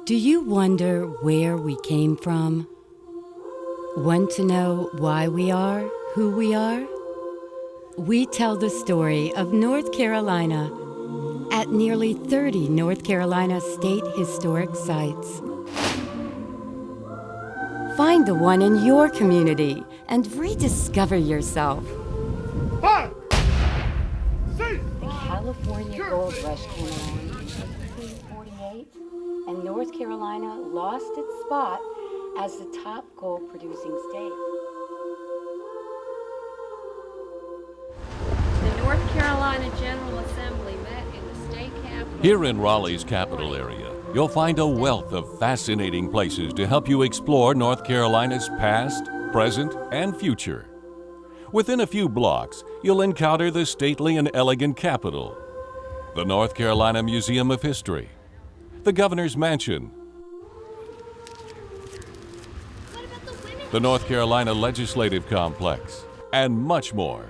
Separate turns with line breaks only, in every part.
Do you wonder where we came from? Want to know why we are who we are? We tell the story of North Carolina at nearly 30 North Carolina state historic sites. Find the one in your community and rediscover yourself. The California Gold Rush came along in 1848, and North Carolina lost its spot as the top gold-producing state.
The North Carolina General Assembly met in the state capitol.
Here in Raleigh's capital area, you'll find a wealth of fascinating places to help you explore North Carolina's past, present, and future. Within a few blocks, you'll encounter the stately and elegant Capitol, the North Carolina Museum of History, the Governor's Mansion, the North Carolina Legislative Complex, and much more.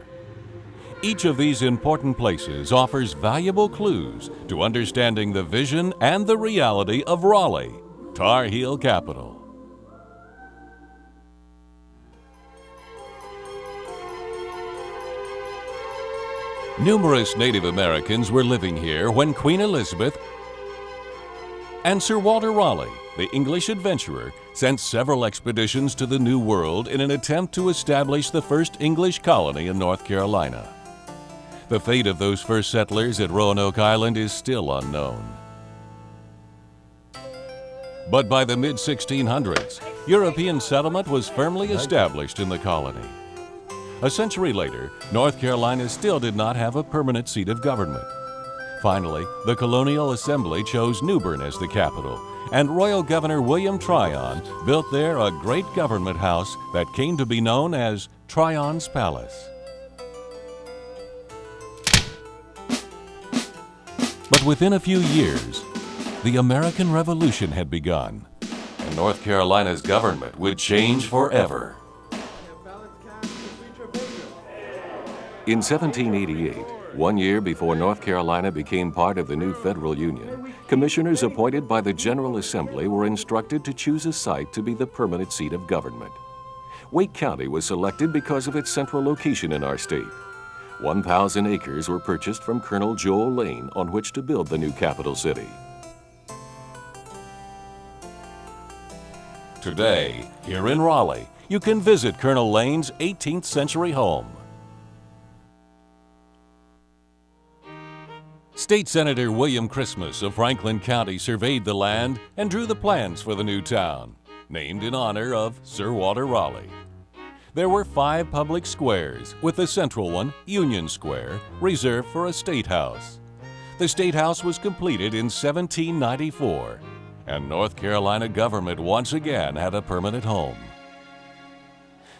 Each of these important places offers valuable clues to understanding the vision and the reality of Raleigh, Tar Heel capital. Numerous Native Americans were living here when Queen Elizabeth and Sir Walter Raleigh, the English adventurer, sent several expeditions to the New World in an attempt to establish the first English colony in North Carolina. The fate of those first settlers at Roanoke Island is still unknown. But by the mid-1600s, European settlement was firmly established in the colony. A century later, North Carolina still did not have a permanent seat of government. Finally, the Colonial Assembly chose New Bern as the capital, and Royal Governor William Tryon built there a great government house that came to be known as Tryon's Palace. But within a few years, the American Revolution had begun, and North Carolina's government would change forever. In 1788, 1 year before North Carolina became part of the new federal union, commissioners appointed by the General Assembly were instructed to choose a site to be the permanent seat of government. Wake County was selected because of its central location in our state. 1,000 acres were purchased from Colonel Joel Lane on which to build the new capital city. Today, here in Raleigh, you can visit Colonel Lane's 18th century home. State Senator William Christmas of Franklin County surveyed the land and drew the plans for the new town, named in honor of Sir Walter Raleigh. There were 5 public squares, with the central one, Union Square, reserved for a state house. The state house was completed in 1794, and North Carolina government once again had a permanent home.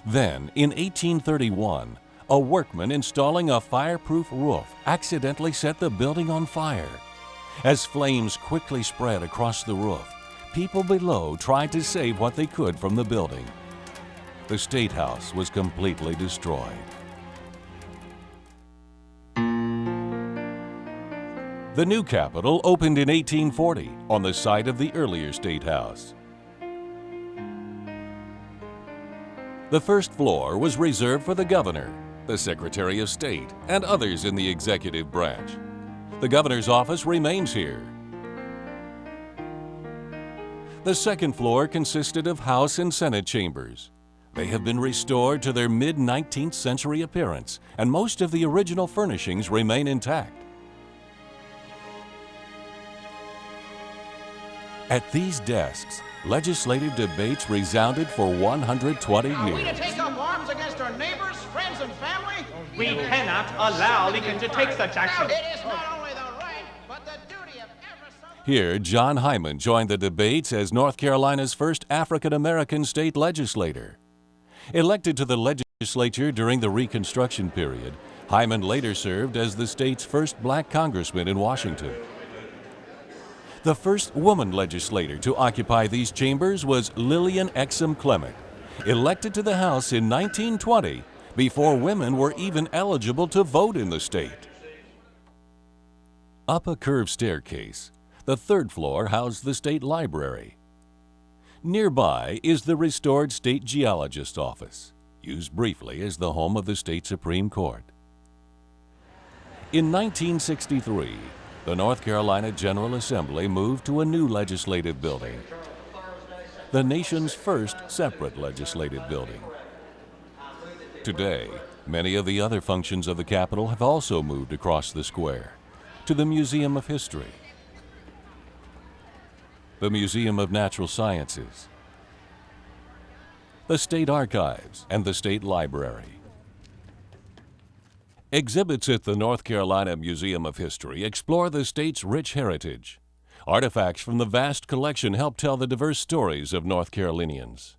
Then, in 1831, a workman installing a fireproof roof accidentally set the building on fire. As flames quickly spread across the roof, people below tried to save what they could from the building. The State House was completely destroyed. The new Capitol opened in 1840 on the site of the earlier State House. The first floor was reserved for the governor, the Secretary of State, and others in the executive branch. The governor's office remains here. The second floor consisted of House and Senate chambers. They have been restored to their mid-19th century appearance, and most of the original furnishings remain intact. At these desks, legislative debates resounded for 120 years.
Are we to take up arms against our neighbors, friends, and family?
We cannot allow Lincoln to take such action.
It is not only the right, but the duty of every Southern...
Here, John Hyman joined the debates as North Carolina's first African-American state legislator. Elected to the legislature during the Reconstruction period, Hyman later served as the state's first black congressman in Washington. The first woman legislator to occupy these chambers was Lillian Exum Clement, elected to the House in 1920 before women were even eligible to vote in the state. Up a curved staircase, The third floor housed the state library. Nearby is the restored state geologist's office, used briefly as the home of the state Supreme Court. In 1963, the North Carolina General Assembly moved to a new legislative building, the nation's first separate legislative building. Today, many of the other functions of the Capitol have also moved across the square to the Museum of History, the Museum of Natural Sciences, the State Archives, and the State Library. Exhibits at the North Carolina Museum of History explore the state's rich heritage. Artifacts from the vast collection help tell the diverse stories of North Carolinians.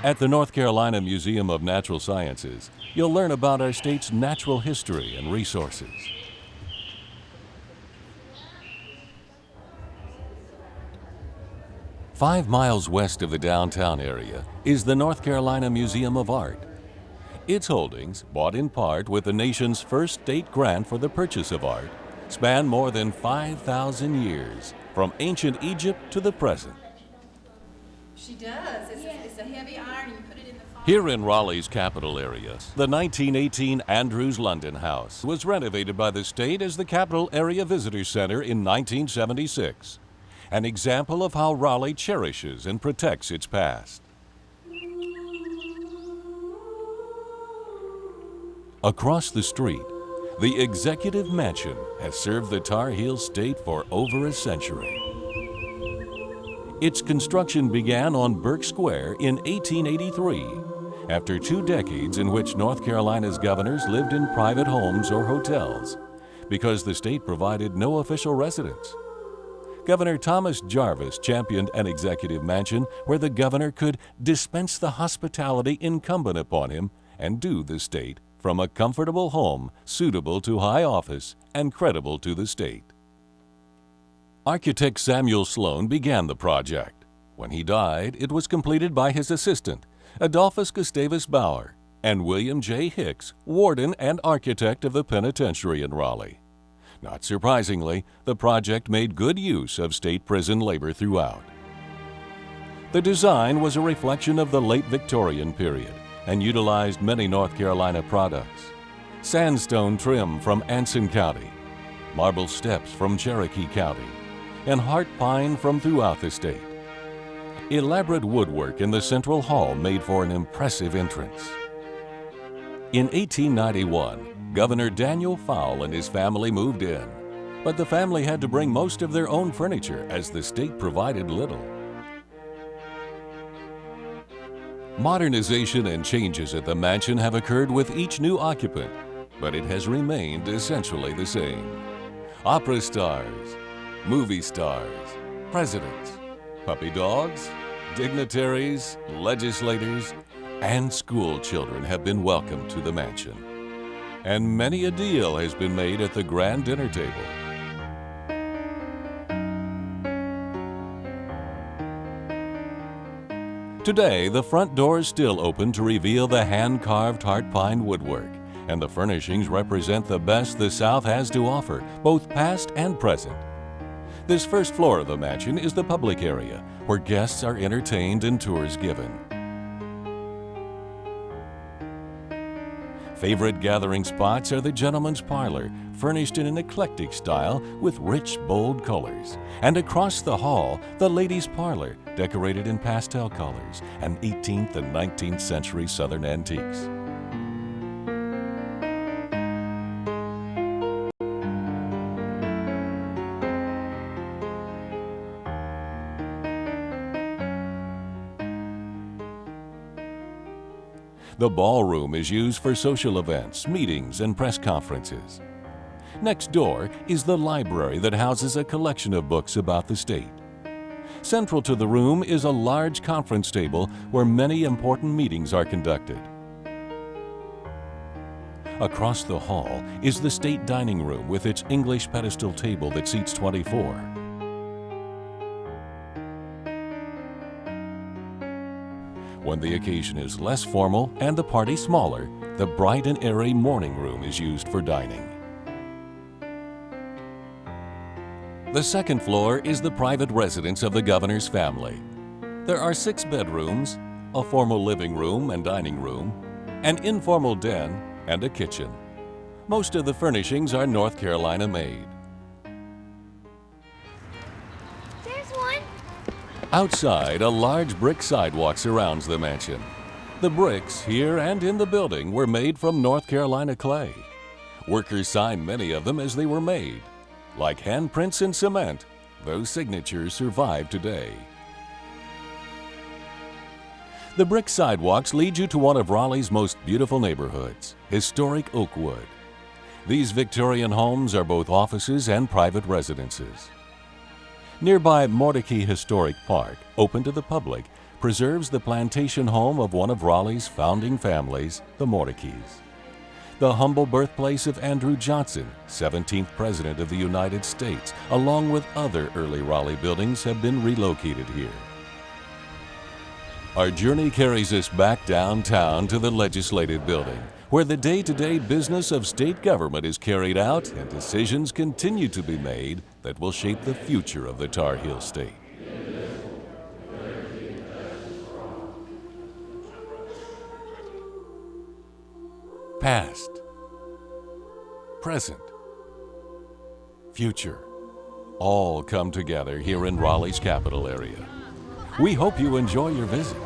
At the North Carolina Museum of Natural Sciences, you'll learn about our state's natural history and resources. Five miles west of the downtown area is the North Carolina Museum of Art. Its holdings, bought in part with the nation's first state grant for the purchase of art, span more than 5,000 years, from ancient Egypt to the present.
She does. It's a heavy iron. You put it in the fire.
Here in Raleigh's capital area, the 1918 Andrews London House was renovated by the state as the Capital Area Visitor Center in 1976, an example of how Raleigh cherishes and protects its past. Across the street, the Executive Mansion has served the Tar Heel State for over a century. Its construction began on Burke Square in 1883, after 2 decades in which North Carolina's governors lived in private homes or hotels, because the state provided no official residence. Governor Thomas Jarvis championed an executive mansion where the governor could dispense the hospitality incumbent upon him and do the state from a comfortable home suitable to high office and credible to the state. Architect Samuel Sloan began the project. When he died, it was completed by his assistant, Adolphus Gustavus Bauer, and William J. Hicks, warden and architect of the penitentiary in Raleigh. Not surprisingly, the project made good use of state prison labor throughout. The design was a reflection of the late Victorian period and utilized many North Carolina products. Sandstone trim from Anson County, marble steps from Cherokee County, and heart pine from throughout the state. Elaborate woodwork in the central hall made for an impressive entrance. In 1891, Governor Daniel Fowle and his family moved in, but the family had to bring most of their own furniture as the state provided little. Modernization and changes at the mansion have occurred with each new occupant, but it has remained essentially the same. Opera stars, movie stars, presidents, puppy dogs, dignitaries, legislators, and school children have been welcomed to the mansion. And many a deal has been made at the grand dinner table. Today, the front door is still open to reveal the hand-carved heart pine woodwork, and the furnishings represent the best the South has to offer, both past and present. This first floor of the mansion is the public area, where guests are entertained and tours given. Favorite gathering spots are the gentleman's parlor, furnished in an eclectic style with rich, bold colors, and across the hall, the ladies' parlor, decorated in pastel colors and 18th and 19th century Southern antiques. The ballroom is used for social events, meetings, and press conferences. Next door is the library that houses a collection of books about the state. Central to the room is a large conference table where many important meetings are conducted. Across the hall is the state dining room with its English pedestal table that seats 24. When the occasion is less formal and the party smaller, The bright and airy morning room is used for dining. The second floor is the private residence of the governor's family. There are 6 bedrooms, a formal living room and dining room, an informal den, and a kitchen. Most of the furnishings are North Carolina made.
There's one.
Outside, a large brick sidewalk surrounds the mansion. The bricks here and in the building were made from North Carolina clay. Workers signed many of them as they were made. Like handprints in cement, those signatures survive today. The brick sidewalks lead you to one of Raleigh's most beautiful neighborhoods, historic Oakwood. These Victorian homes are both offices and private residences. Nearby Mordecai Historic Park, open to the public, preserves the plantation home of one of Raleigh's founding families, the Mordecays. The humble birthplace of Andrew Johnson, 17th President of the United States, along with other early Raleigh buildings, have been relocated here. Our journey carries us back downtown to the Legislative Building, where the day-to-day business of state government is carried out and decisions continue to be made that will shape the future of the Tar Heel State. Past, present, future, all come together here in Raleigh's capital area. We hope you enjoy your visit.